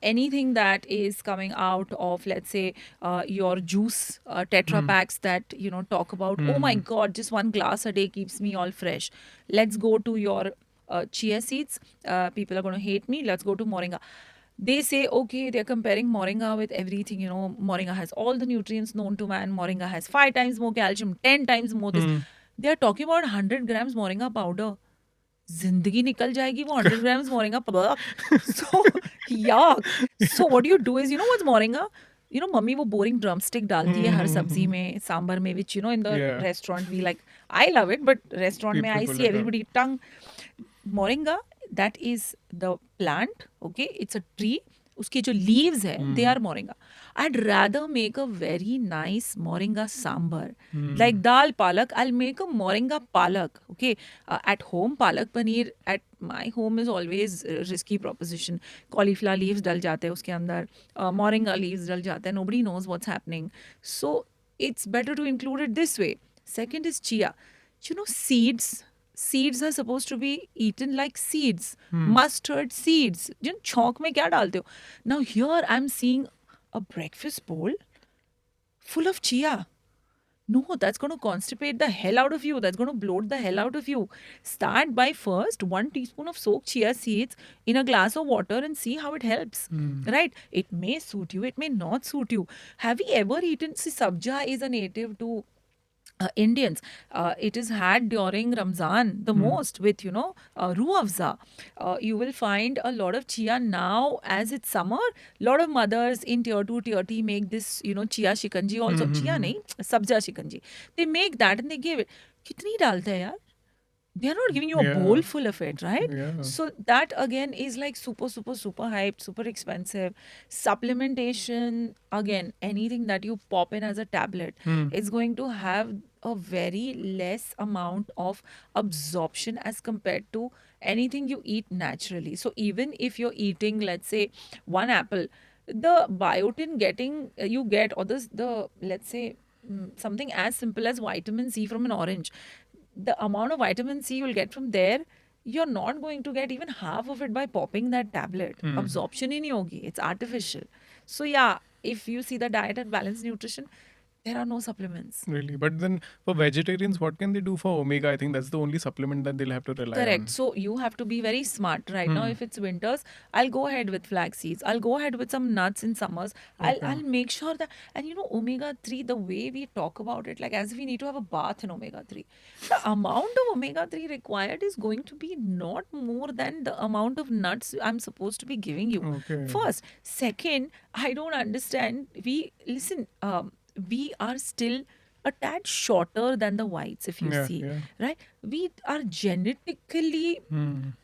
anything that is coming out of, let's say, your juice tetra packs that, talk about, oh my God, just one glass a day keeps me all fresh. Let's go to your chia seeds. People are going to hate me. Let's go to moringa. They say, okay, they're comparing moringa with everything. Moringa has all the nutrients known to man. Moringa has 5 times more calcium, 10 times more this. They're talking about 100 grams moringa powder. Zindagi nikal jayegi wo 100 grams moringa powder. So, yuck. So, what you do is, what's moringa? Mummy वो boring drumstick डालती है हर सब्जी में, सांबर में, which, in the Yeah. restaurant we like. I love it, but restaurant में I People see love it. everybody tongue. Moringa, that is the plant, okay? It's a tree. उसके जो leaves है, they are moringa. I'd rather make a very nice moringa sambar. Like dal palak, I'll make a moringa palak, okay? At home, palak paneer at my home is always a risky proposition. Cauliflower leaves dal jate hai uske andar. Moringa leaves dal jate hai. Nobody knows what's happening. So it's better to include it this way. Second is chia. Seeds are supposed to be eaten like seeds. Mustard seeds. Chonk mein kya dalte ho? Now here I'm seeing a breakfast bowl full of chia. No, that's going to constipate the hell out of you. That's going to bloat the hell out of you. Start by first 1 teaspoon of soaked chia seeds in a glass of water and see how it helps. Right? It may suit you, it may not suit you. Have you ever eaten? See, sabja is a native to Indians. It is had during Ramzan the most with, Ruh Afza. You will find a lot of chia now as it's summer. Lot of mothers in tier 2, tier 3 make this, chia shikanji also. Chia nahi, sabja shikanji. They make that and they give it. Kitni dalte hai yaar? They are not giving you a Yeah. bowl full of it, right? Yeah. So that again is like super, super, super hyped, super expensive. Supplementation, again, anything that you pop in as a tablet is going to have a very less amount of absorption as compared to anything you eat naturally. So even if you're eating, let's say, one apple, the biotin getting you get, or the let's say something as simple as vitamin C from an orange, the amount of vitamin C you'll get from there, you're not going to get even half of it by popping that tablet. Absorption in yogi, it's artificial. So yeah, if you see the diet and balanced nutrition, there are no supplements. Really, but then for vegetarians, what can they do for omega? I think that's the only supplement that they'll have to rely on. Correct. So you have to be very smart. Right now, if it's winters, I'll go ahead with flax seeds. I'll go ahead with some nuts in summers. I'll make sure that, and omega-3, the way we talk about it, like as if we need to have a bath in omega-3. The amount of omega-3 required is going to be not more than the amount of nuts I'm supposed to be giving you. Okay. First. Second, I don't understand. We are still a tad shorter than the whites, if you Yeah, see, yeah. right? We are genetically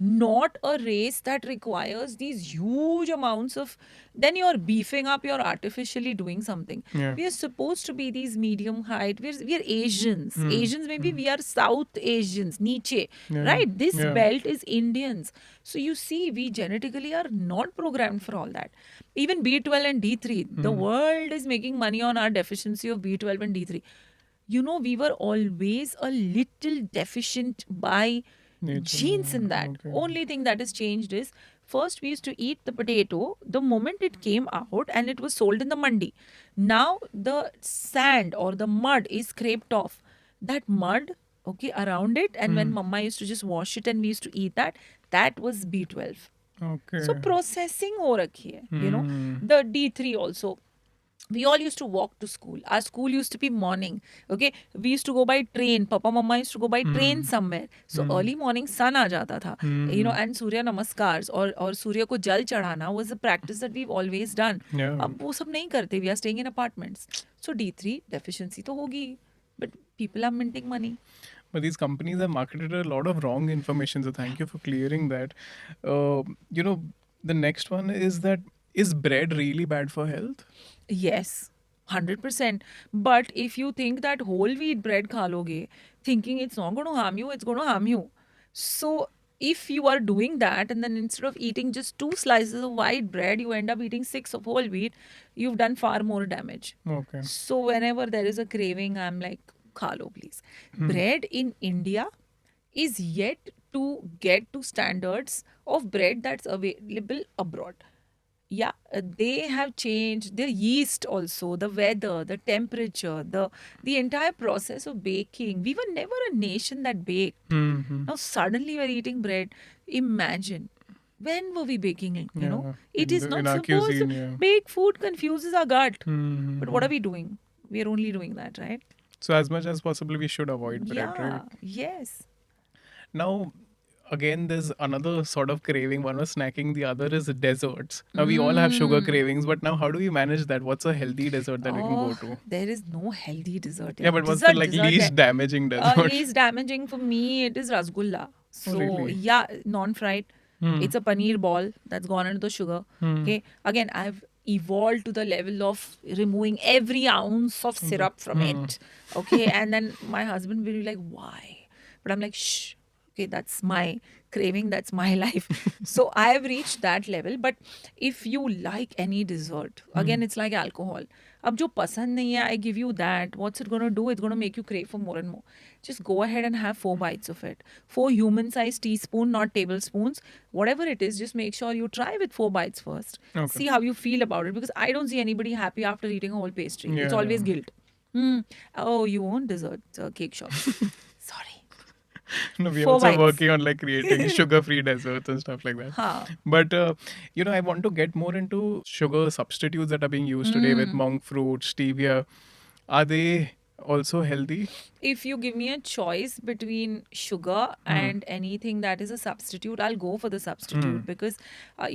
not a race that requires these huge amounts of. Then you're beefing up, you're artificially doing something. Yeah. We are supposed to be these medium height. We are Asians. Asians, maybe we are South Asians, Niche, Yeah. right? This Yeah. belt is Indians. So you see, we genetically are not programmed for all that. Even B12 and D3, the world is making money on our deficiency of B12 and D3. We were always a little deficient by Nature, genes in that. okay. Only thing that has changed is first we used to eat the potato the moment it came out and it was sold in the mandi. Now the sand or the mud is scraped off. That mud, okay, around it, and when mama used to just wash it and we used to eat that, that was B12. Okay. So processing ho rakhi hai, the D3 also. We all used to walk to school. Our school used to be morning. Okay, we used to go by train. Papa, mama used to go by train somewhere. So early morning sun aa jata tha. And Surya Namaskars or Surya ko jal chढ़ाना was a practice that we've always done. Yeah. अब वो सब नहीं करते. We are staying in apartments. So D3 deficiency तो होगी. But people are minting money. But these companies have marketed a lot of wrong information, so thank you for clearing that. The next one is that, is bread really bad for health? Yes, 100%. But if you think that whole wheat bread kha loge, thinking it's not going to harm you, it's going to harm you. So if you are doing that, and then instead of eating just 2 slices of white bread, you end up eating 6 of whole wheat, you've done far more damage. Okay. So whenever there is a craving, I'm like, kha lo please. Bread in India is yet to get to standards of bread that's available abroad. Yeah, they have changed their yeast also, the weather, the temperature, the entire process of baking. We were never a nation that baked. Now suddenly we're eating bread. Imagine, when were we baking it? It is not in our supposed cuisine, to. yeah. Baked food confuses our gut. But what are we doing? We are only doing that, right? So as much as possible, we should avoid bread, Yeah. right? Yes. Now, again, there's another sort of craving. One was snacking, the other is desserts. Now, we all have sugar cravings, but now how do we manage that? What's a healthy dessert that we can go to? There is no healthy dessert. Yeah, but what's the least damaging dessert? Least damaging for me, it is rasgulla. So really? yeah, non-fried. It's a paneer ball that's gone into the sugar. Okay. Again, I've evolved to the level of removing every ounce of syrup from it. Okay. And then my husband will be like, why? But I'm like, shh. Okay, that's my craving, that's my life. So I have reached that level. But if you like any dessert, again, it's like alcohol. Ab jo pasand nahi hai, I give you that. What's it going to do? It's going to make you crave for more and more. Just go ahead and have 4 bites of it. 4 human-sized teaspoon, not tablespoons. Whatever it is, just make sure you try with 4 bites first. Okay. See how you feel about it. Because I don't see anybody happy after eating a whole pastry. It's Yeah, always yeah. guilt. Oh, you own dessert cake shop. Sorry. No, we're 4 also bites. working on like creating sugar-free desserts and stuff like that. Ha. But I want to get more into sugar substitutes that are being used today with monk fruit, stevia. Are they Also healthy. If you give me a choice between sugar and anything that is a substitute, I'll go for the substitute because, uh,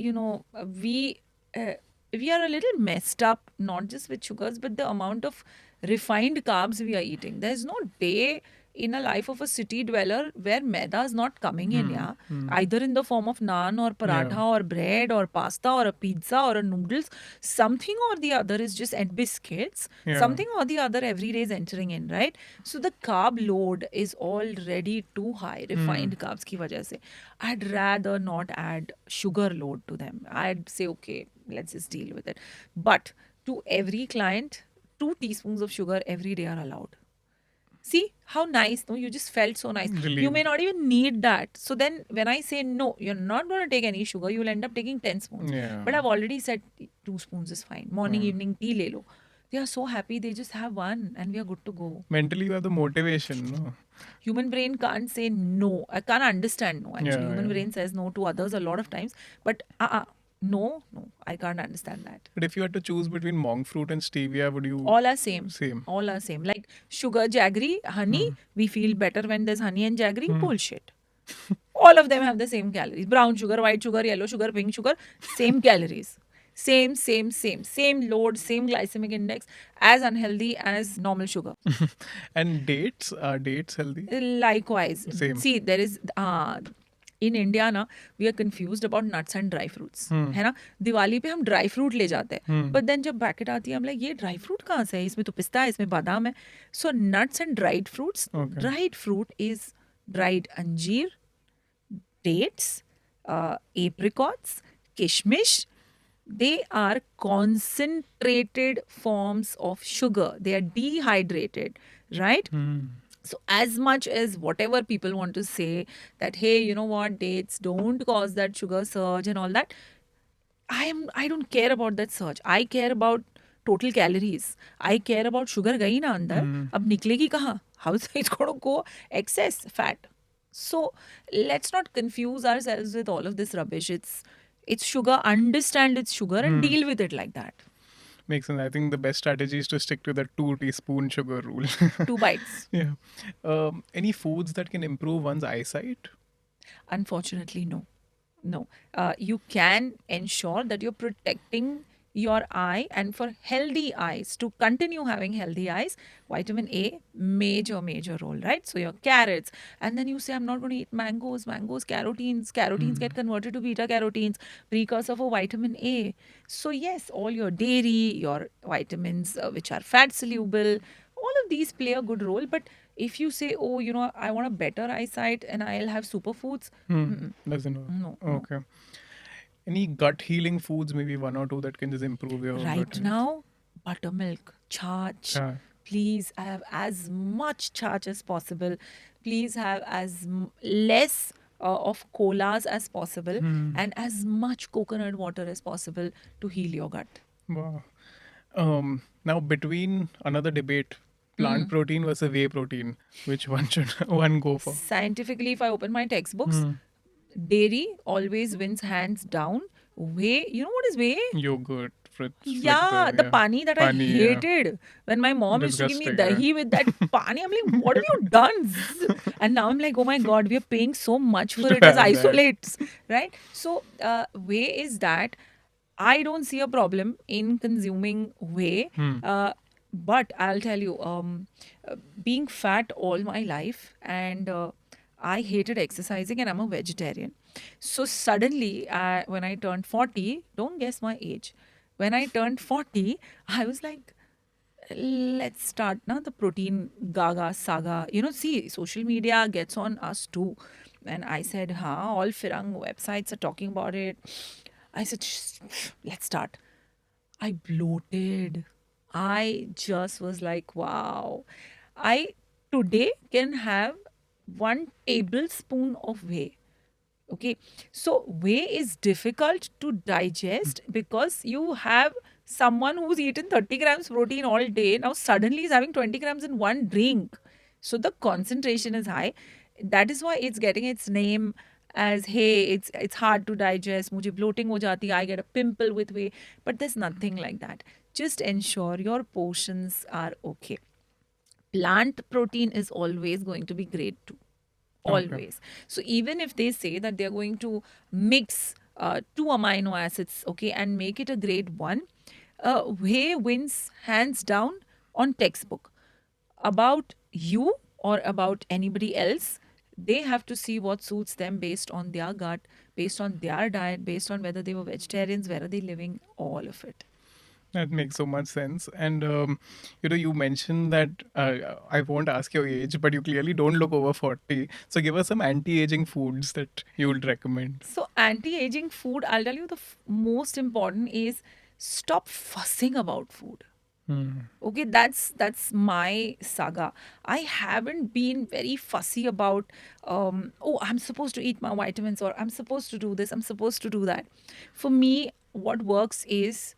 we are a little messed up, not just with sugars, but the amount of refined carbs we are eating. There's no day in a life of a city dweller where maida is not coming in, yeah. Either in the form of naan or paratha or bread or pasta or a pizza or a noodles, something or the other is just, and biscuits, Yeah. something or the other every day is entering in, right? So the carb load is already too high, refined carbs ki wajah se. I'd rather not add sugar load to them. I'd say, okay, let's just deal with it. But to every client, 2 teaspoons of sugar every day are allowed. See how nice, no? You just felt so nice. You Relieved. may not even need that. So then, when I say no, you're not going to take any sugar, you'll end up taking 10 spoons. Yeah. But I've already said 2 spoons is fine. Morning, evening, tea le lo. They are so happy, they just have one and we are good to go. Mentally, you have the motivation, no? Human brain can't say no. I can't understand no, actually. Yeah, Human yeah. brain says no to others a lot of times. But no, I can't understand that. But if you had to choose between monk fruit and stevia, would you? All are same. Same. All are same. Like sugar, jaggery, honey. We feel better when there's honey and jaggery. Bullshit. All of them have the same calories. Brown sugar, white sugar, yellow sugar, pink sugar. Same calories. Same. Same load, same glycemic index. As unhealthy as normal sugar. And dates? Are dates healthy? Likewise. Same. See, there is... in India ना we are confused about nuts and dry fruits, है ना? दिवाली पे हम dry fruit ले जाते हैं, but then जब packet आती है हम लाइक ये ड्राई फ्रूट कहाँ से है? इसमें तो पिस्ता है, इसमें बादाम है. So nuts and dried fruits. Okay. Dried fruit is dried अंजीर, dates, apricots, kishmish. They are concentrated forms of sugar. They are dehydrated, right? So as much as whatever people want to say that, hey, you know what, dates don't cause that sugar surge and all that, I don't care about that surge. I care about total calories. I care about sugar gayi na andar. Ab niklegi kahan? How is it going to go? Excess fat. So let's not confuse ourselves with all of this rubbish. It's sugar. Understand it's sugar and deal with it like that. Makes sense. I think the best strategy is to stick to the 2 teaspoon sugar rule. 2 bites. Yeah. Any foods that can improve one's eyesight? Unfortunately, no. No. You can ensure that you're protecting your eye, and for healthy eyes, to continue having healthy eyes, vitamin A, major role, right? So your carrots, and then you say, I'm not going to eat mangoes, carotenes get converted to beta carotenes, precursor for vitamin A. So yes, all your dairy, your vitamins which are fat soluble, all of these play a good role. But if you say, oh, I want a better eyesight and I'll have superfoods, Doesn't work. no. Okay. Any gut healing foods, maybe 1 or 2 that can just improve your Right gut health? now, buttermilk, chaach. Cha. Please have as much chaach as possible. Please have as less of colas as possible and as much coconut water as possible to heal your gut. Wow. Now, between another debate, plant protein versus whey protein, which one should one go for? Scientifically, if I open my textbooks, dairy always wins hands down. Whey, you know what is whey? Yogurt, fruits. Yeah, the pani that Pani, I yeah. hated. When my mom used to give me Disgusting, dahi with that pani, I'm like, what have you done? And now I'm like, oh my God, we are paying so much for it as Right. isolates, right? So, whey is that I don't see a problem in consuming whey. But I'll tell you, being fat all my life, and I hated exercising, and I'm a vegetarian. So suddenly, when I turned 40, don't guess my age. When I turned 40, I was like, let's start now the protein gaga saga. See, social media gets on us too. And I said, all Firang websites are talking about it. I said, let's start. I bloated. I just was like, wow. I today can have 1 tablespoon of whey. Okay. So whey is difficult to digest because you have someone who's eaten 30 grams protein all day. Now suddenly is having 20 grams in one drink. So the concentration is high. That is why it's getting its name as, hey, it's hard to digest. Mujhe bloating ho jati, I get a pimple with whey. But there's nothing like that. Just ensure your portions are okay. Plant protein is always going to be grade 2. Always. So even if they say that they're going to mix 2 amino acids, okay, and make it a grade 1, whey wins hands down on textbook. About you or about anybody else, they have to see what suits them based on their gut, based on their diet, based on whether they were vegetarians, where are they living, all of it. That makes so much sense. And you mentioned that I won't ask your age, but you clearly don't look over 40. So give us some anti-aging foods that you would recommend. So anti-aging food, I'll tell you the most important is stop fussing about food. Okay, that's my saga. I haven't been very fussy about oh, I'm supposed to eat my vitamins, or I'm supposed to do this, I'm supposed to do that. For me, what works is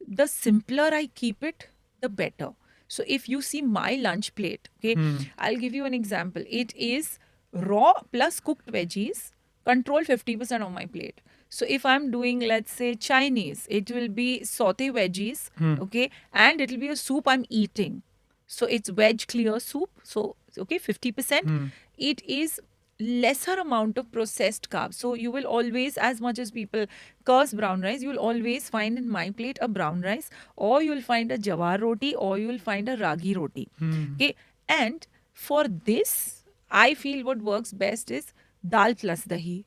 the simpler I keep it, the better. So if you see my lunch plate, okay, I'll give you an example. It is raw plus cooked veggies, control 50% of my plate. So if I'm doing, let's say, Chinese, it will be saute veggies, okay, and it will be a soup I'm eating. So it's veg clear soup. So okay, 50%. It is lesser amount of processed carbs. So you will always, as much as people curse brown rice, you will always find in my plate a brown rice, or you'll find a jawar roti, or you'll find a ragi roti. Okay, and for this, I feel what works best is dal plus dahi,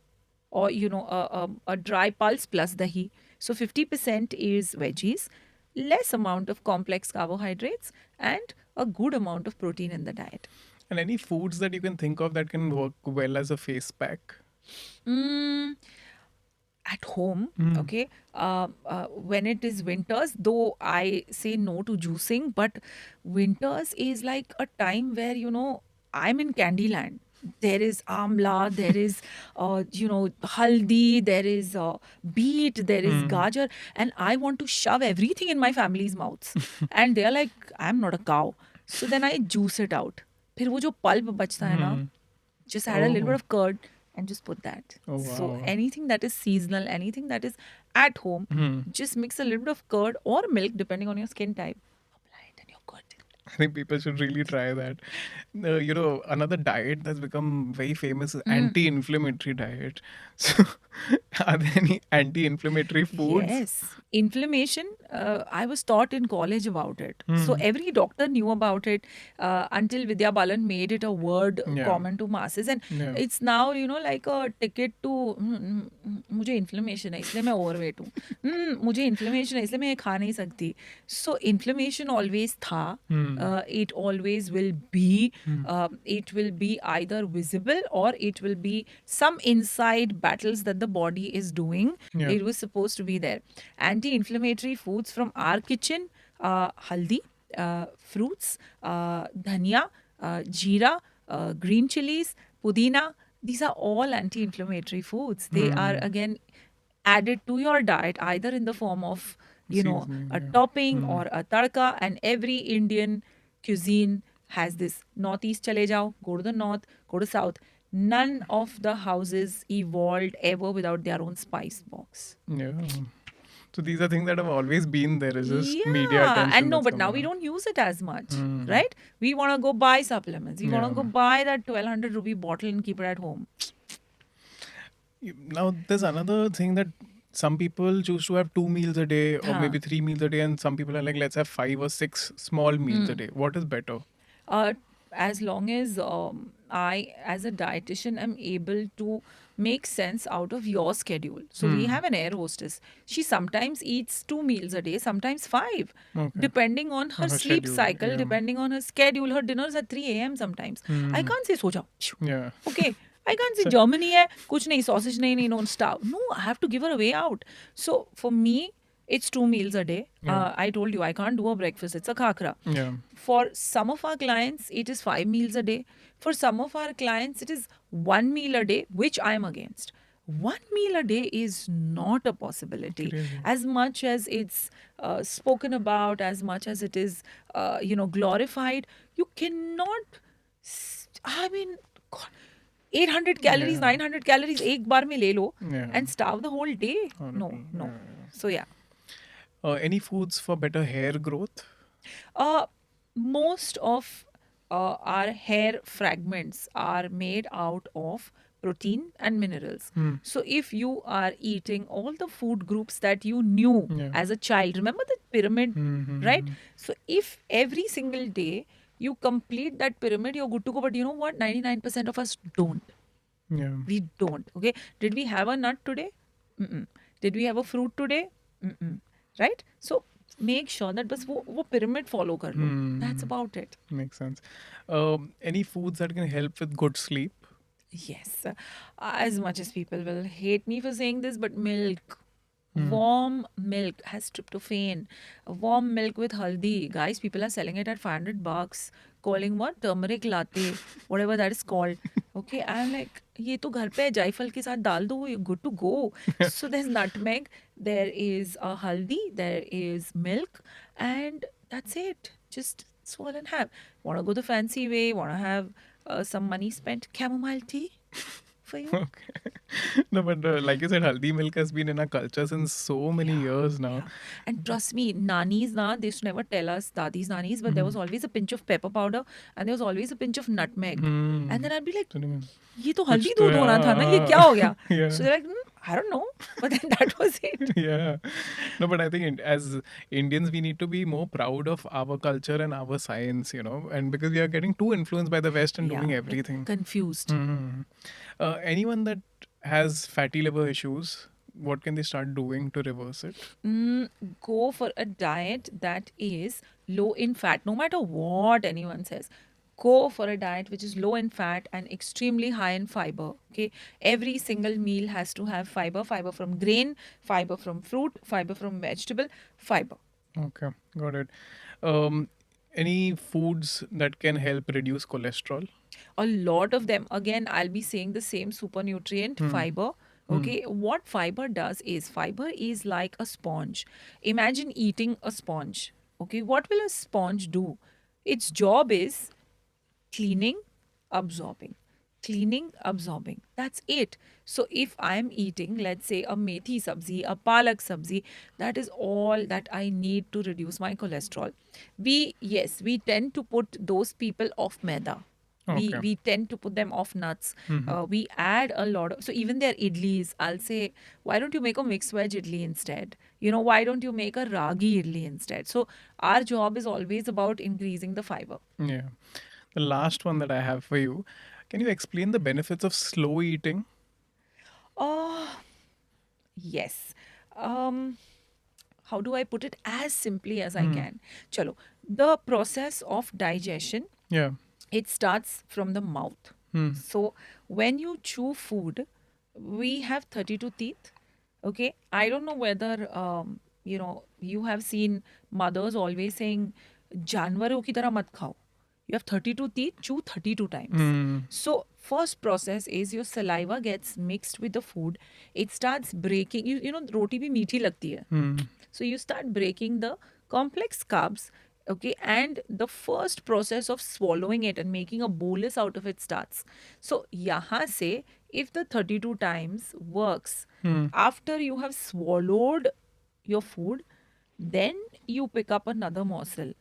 or a dry pulse plus dahi. So 50% is veggies, less amount of complex carbohydrates, and a good amount of protein in the diet. And any foods that you can think of that can work well as a face pack? At home, okay, when it is winters, though I say no to juicing, but winters is like a time where I'm in Candyland. There is amla, there is haldi, there is beet, there is gajar, and I want to shove everything in my family's mouths. And they're like, I'm not a cow. So then I juice it out. फिर वो जो pulp बचता है ना, just add a little bit of curd and just put that. Oh, So wow. anything that is seasonal, anything that is at home, just mix a little bit of curd or milk depending on your skin type. Apply it and you're good. I think people should really try that. Another diet that's become very famous is anti-inflammatory diet. So, are there any anti-inflammatory foods? Yes. Inflammation, I was taught in college about it. So every doctor knew about it until Vidya Balan made it a word common to masses. And it's now, like a ticket to, मुझे inflammation है इसलिए मैं overweight हूँ. मुझे inflammation है इसलिए मैं ये खा नहीं सकती. So inflammation always था. It always will be. It will be either visible or it will be some inside battles that the body is doing. Yeah. It was supposed to be there. Anti-inflammatory foods from our kitchen: haldi, fruits, dhania, jeera, green chilies, pudina. These are all anti-inflammatory foods. They are again added to your diet either in the form of Seasoning, a topping or a tadka. And every Indian cuisine has this. Northeast chale jao, go to the north, go to south. None of the houses evolved ever without their own spice box. Yeah. So these are things that have always been there. It's just media attention. And no, that's but now come we on. don't use it as much, right? We want to go buy supplements. We want to go buy that 1200 rupee bottle and keep it at home. Now, there's another thing that some people choose to have 2 meals a day or maybe 3 meals a day, and some people are like, let's have 5 or 6 small meals a day. What is better? As long as I, as a dietitian, am able to make sense out of your schedule. So we have an air hostess. She sometimes eats 2 meals a day, sometimes 5, depending on her sleep schedule, cycle, yeah. depending on her schedule. Her dinner's at 3 a.m. sometimes. I can't say so jao. Yeah. Okay. I can't say Germany hai, kuch nahi, sausage nahi, don't starve. No, I have to give her a way out. So for me, it's 2 meals a day. I told you, I can't do a breakfast. It's a khakra. Yeah. For some of our clients, it is 5 meals a day. For some of our clients, it is 1 meal a day, which I am against. 1 meal a day is not a possibility. Crazy. As much as it's spoken about, as much as it is, glorified, you cannot. I mean, God, 800 calories, 900 calories, एक बार में ले लो and starve the whole day. No. So yeah. Any foods for better hair growth? Most of our hair fragments are made out of protein and minerals. So if you are eating all the food groups that you knew Yeah. as a child, remember the pyramid, right? Mm-hmm. So if every single day you complete that pyramid, you're good to go. But you know what? 99% of us don't. Yeah. We don't. Okay. Did we have a nut today? Mm-mm. Did we have a fruit today? Mm-mm. Right? So make sure that बस वो pyramid follow कर लो. That's about it. Makes sense. Any foods that can help with good sleep? Yes. As much as people will hate me for saying this, but milk. Warm milk has tryptophan. Warm milk with haldi. Guys, people are selling it at $500. Calling what? Turmeric latte. Whatever that is called. Okay, I'm like, ये तो घर पे जायफल के साथ डाल दो, you're good to go. So there's nutmeg, there is a haldi, there is milk, and that's it. Just swallow and have. Want to go the fancy way? Want to have some money spent? Chamomile tea for you? Okay. No, but like you said, haldi milk has been in our culture since so many years now. And trust me, nannies they used to never tell us, dadis, nannies, but there was always a pinch of pepper powder and there was always a pinch of nutmeg. And then I'd be like, ये तो हल्दी दूध होना था ना, ये क्या हो गया? Yeah. So they're like, I don't know. But then that was it. Yeah. No, but I think as Indians, we need to be more proud of our culture and our science, and because we are getting too influenced by the West and doing Yeah, everything. Confused. Anyone that has fatty liver issues, what can they start doing to reverse it? Go for a diet that is low in fat, no matter what anyone says. Go for a diet which is low in fat and extremely high in fiber. Okay, every single meal has to have fiber from grain, fiber from fruit, fiber from vegetable, fiber. Okay, got it. Any foods that can help reduce cholesterol? A lot of them, again, I'll be saying the same super nutrient, fiber. Okay, what fiber does is fiber is like a sponge. Imagine eating a sponge. Okay, what will a sponge do? Its job is cleaning, absorbing. Cleaning, absorbing. That's it. So if I'm eating, let's say, a methi sabzi, a palak sabzi, that is all that I need to reduce my cholesterol. We tend to put those people off maida. Okay. We tend to put them off nuts. We add a lot of, so even their idlis, I'll say, why don't you make a mixed veg idli instead? Why don't you make a ragi idli instead? So our job is always about increasing the fiber. Yeah. The last one that I have for you, can you explain the benefits of slow eating? Oh, yes. How do I put it as simply as I can? Chalo, the process of digestion, Yeah. it starts from the mouth. So when you chew food, we have 32 teeth. Okay, I don't know whether you have seen mothers always saying जानवरों की तरह मत खाओ. You have 32 teeth, chew 32 times. So first process is your saliva gets mixed with the food. It starts breaking. You know roti bhi meethi lagti hai. So you start breaking the complex carbs. Okay, and the first process of swallowing it and making a bolus out of it starts. So yahan se, if the 32 times works, after you have swallowed your food, then you pick up another morsel.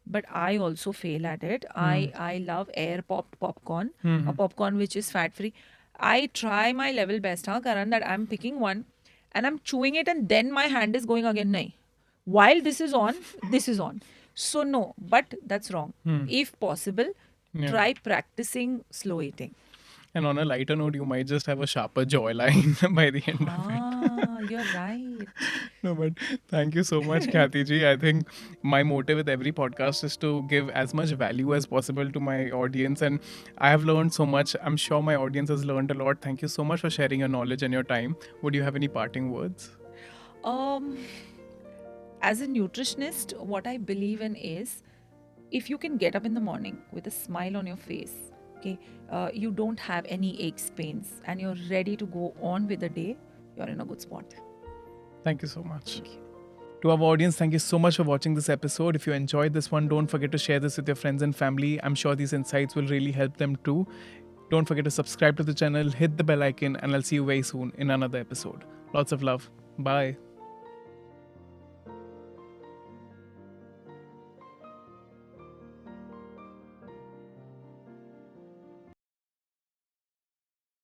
But I also fail at it. I love air popped popcorn, a popcorn which is fat free. I try my level best, Karan, that I'm picking one and I'm chewing it and then my hand is going again. Nahi. While this is on, this is on. So no, but that's wrong. If possible, try practicing slow eating. And on a lighter note, you might just have a sharper jawline by the end of it. You're right. No, but thank you so much, Khyati ji. I think my motive with every podcast is to give as much value as possible to my audience. And I have learned so much. I'm sure my audience has learned a lot. Thank you so much for sharing your knowledge and your time. Would you have any parting words? As a nutritionist, what I believe in is if you can get up in the morning with a smile on your face, okay, you don't have any aches, pains, and you're ready to go on with the day, you're in a good spot. Thank you so much. To our audience, thank you so much for watching this episode. If you enjoyed this one, don't forget to share this with your friends and family. I'm sure these insights will really help them too. Don't forget to subscribe to the channel, hit the bell icon, and I'll see you very soon in another episode. Lots of love. Bye.